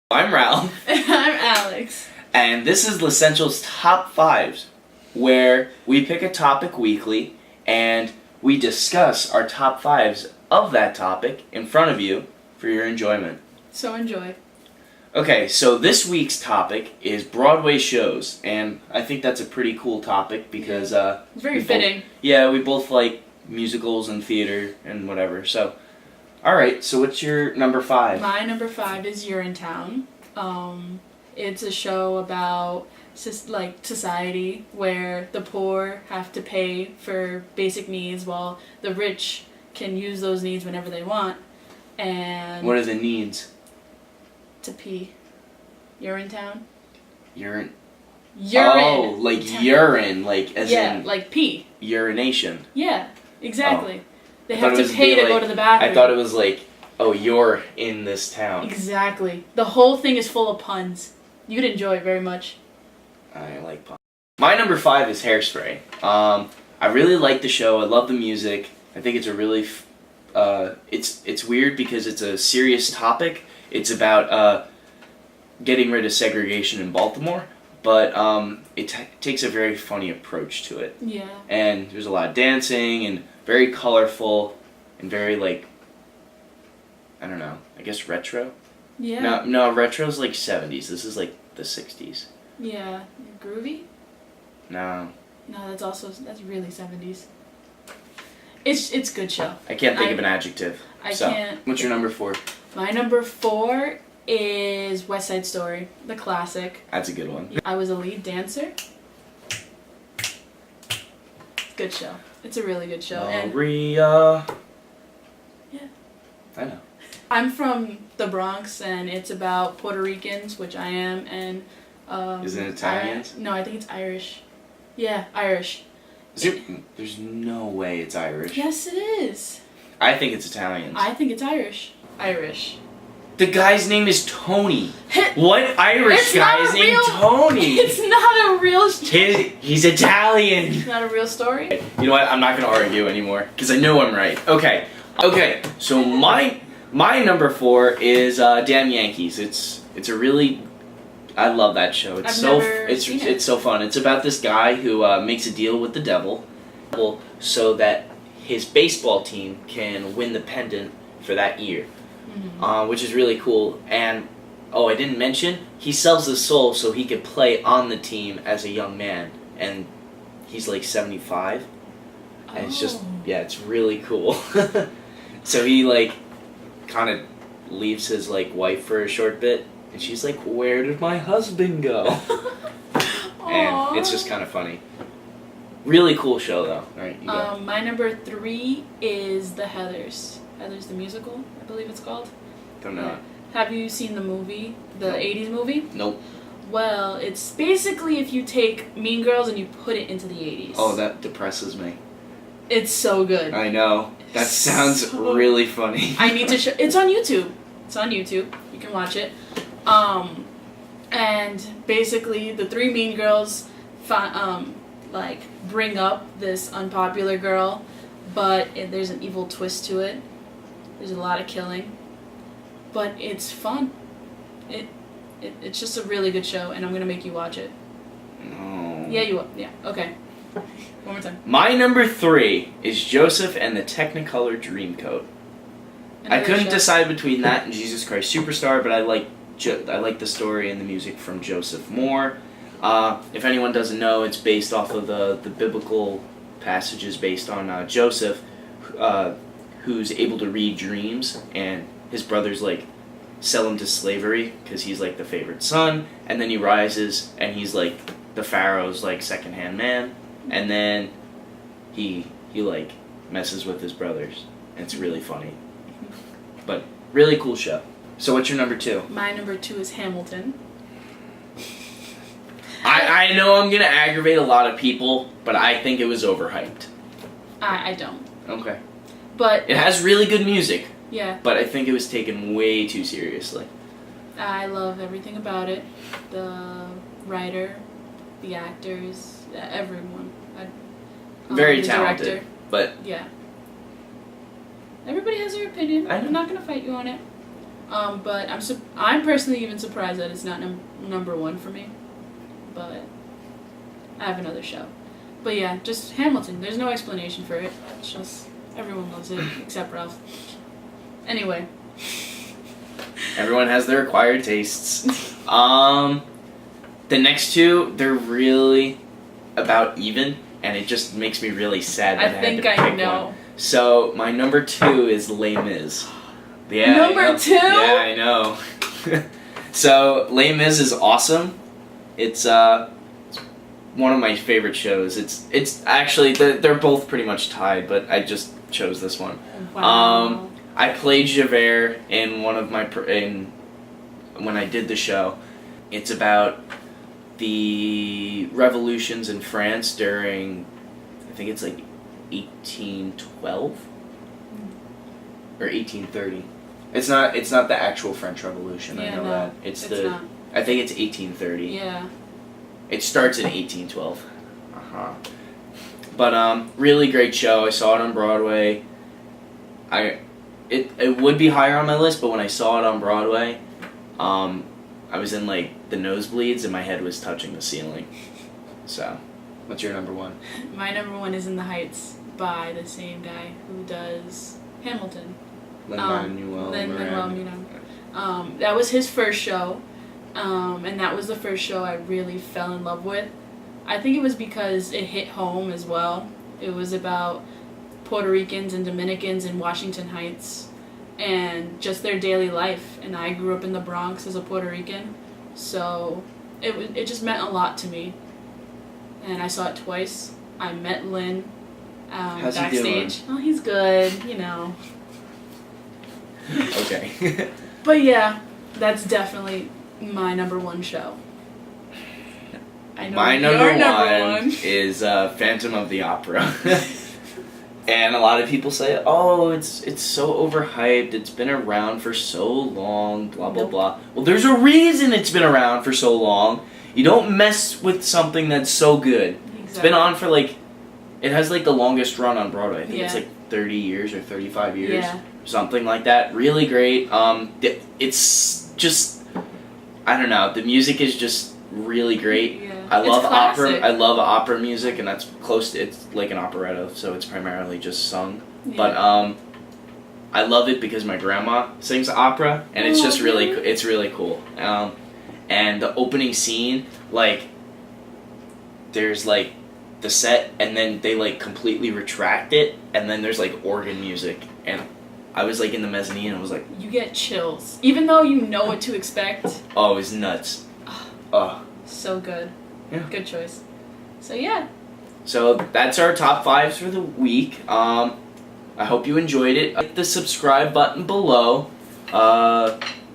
I'm Ralph. And I'm Alex. And this is Listentials Top 5s, where we pick a topic weekly and we discuss our top 5s of that topic in front of you for your enjoyment. So enjoy. Okay, so this week's topic is Broadway shows, and I think that's a pretty cool topic because It's very fitting. we both like musicals and theater and whatever. So, all right. So, what's your number 5? My number 5 is Urinetown. It's a show about society where the poor have to pay for basic needs while the rich can use those needs whenever they want. And What are the needs? to pee. Urinetown. Urine. Urine. Oh, like urine, like as in like pee. urination. Yeah, exactly. They I thought have it to was pay to like- go to the bathroom. I thought it was like, oh, you're in this town. Exactly. The whole thing is full of puns. You'd enjoy it very much. I like pop. My number 5 is Hairspray. I really like the show. I love the music. I think it's a really, it's weird because it's a serious topic. It's about getting rid of segregation in Baltimore, but it takes a very funny approach to it. Yeah. And there's a lot of dancing and very colorful and very I don't know, I guess retro? Yeah. No, retro's like 70s. This is like the 60s. Yeah. Groovy? No. No, that's really 70s. It's a good show. I can't think of an adjective. I so, can't. What's your number 4? My number 4 is West Side Story, the classic. That's a good one. I was a lead dancer. Good show. It's a really good show. Maria. Yeah. I know. I'm from the Bronx, and it's about Puerto Ricans, which I am, and Isn't it Italians? No, I think it's Irish. Yeah, Irish. There's no way it's Irish. Yes, it is. I think it's Italians. I think it's Irish. Irish. The guy's name is Tony. What Irish It's guy not is a named real- Tony? It's not a real He's Italian. It's not a real story. You know what? I'm not gonna argue anymore because I know I'm right. Okay. So my number 4 is Damn Yankees. It's a really, I love that show. It's it's so fun. It's about this guy who makes a deal with the devil, so that his baseball team can win the pennant for that year, which is really cool. And I didn't mention he sells his soul so he could play on the team as a young man, and he's like 75, and it's just it's really cool. So he kind of leaves his like wife for a short bit, and she's like, "Where did my husband go?" And it's just kind of funny. Really cool show though. All right, you go. My number 3 is The Heathers. Heathers the musical, I believe it's called. Don't know. Have you seen the movie, the 80s movie? Nope. Well, it's basically if you take Mean Girls and you put it into the 80s. Oh, that depresses me. It's so good. I know. That sounds really funny. I need to show. It's on YouTube. You can watch it. And basically the 3 mean girls bring up this unpopular girl, but there's an evil twist to it. There's a lot of killing, but it's fun. It's just a really good show, and I'm gonna make you watch it. No. Yeah, you will. Yeah. Okay. One more time. My number 3 is Joseph and the Technicolor Dreamcoat. I couldn't decide between that and Jesus Christ Superstar, but I like the story and the music from Joseph more. If anyone doesn't know, it's based off of the biblical passages based on Joseph, who's able to read dreams, and his brothers sell him to slavery because he's the favorite son, and then he rises and he's the Pharaoh's second-hand man, and then he messes with his brothers, and it's really funny. But really cool show. So what's your number 2? My number 2 is Hamilton. I know I'm gonna aggravate a lot of people, but I think it was overhyped. I don't. Okay. But it has really good music. Yeah. But I think it was taken way too seriously. I love everything about it. The writer, the actors, everyone. Very the talented. Director. But yeah. Everybody has their opinion. I know. I'm not going to fight you on it. But I'm personally even surprised that it's not number one for me. But I have another show. But yeah, just Hamilton. There's no explanation for it. It's just everyone loves it except Ralph. Anyway. Everyone has their acquired tastes. The next two, they're really about even, and it just makes me really sad that I think had to I pick know. one. So my number 2 is Les Mis. Yeah. Number 2? Yeah, I know. So Les Mis is awesome. It's one of my favorite shows. It's actually they're both pretty much tied, but I just chose this one. Wow. I played Youre in one of my when I did the show. It's about the revolutions in France during, I think it's like 1812 or 1830. It's not the actual French Revolution. Yeah, I know no, that. it's not. I think it's 1830. Yeah. It starts in 1812. But really great show. I saw it on Broadway. It would be higher on my list, but when I saw it on Broadway, I was in like the nosebleeds and my head was touching the ceiling. So, what's your number 1? My number 1 is In the Heights by the same guy who does Hamilton. Lin-Manuel Miranda. That was his first show, and that was the first show I really fell in love with. I think it was because it hit home as well. It was about Puerto Ricans and Dominicans in Washington Heights and just their daily life. And I grew up in the Bronx as a Puerto Rican, so it just meant a lot to me. And I saw it twice. I met Lin How's backstage. he doing? Oh, he's good, you know. Okay. But yeah, that's definitely my number 1 show. I know My your number one is Phantom of the Opera. And a lot of people say, oh, it's so overhyped, it's been around for so long, blah, blah, Nope. blah. Well, there's a reason it's been around for so long. You don't mess with something that's so good. Exactly. It's been on for it has the longest run on Broadway. I think it's Yeah. 30 years or 35 years. Yeah. Something like that. Really great. It's just, I don't know, the music is just really great. Yeah. I love It's opera. classic. I love opera music, and that's close to, it's like an operetta, so it's primarily just sung. Yeah. But I love it because my grandma sings opera, and it's just really, it's really cool. And the opening scene, there's the set, and then they completely retract it, and then there's organ music, and I was in the mezzanine, and I was like, You get chills, even though you know what to expect. oh, it was nuts. Oh. So good. Yeah. Good choice. So yeah. So that's our top 5s for the week. I hope you enjoyed it. Hit the subscribe button below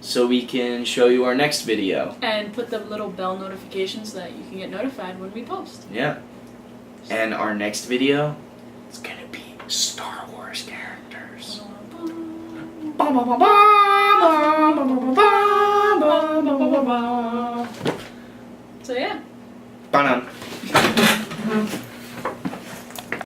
so we can show you our next video. And put the little bell notification so that you can get notified when we post. Yeah. And our next video is going to be Star Wars characters. So yeah. Ba-dum.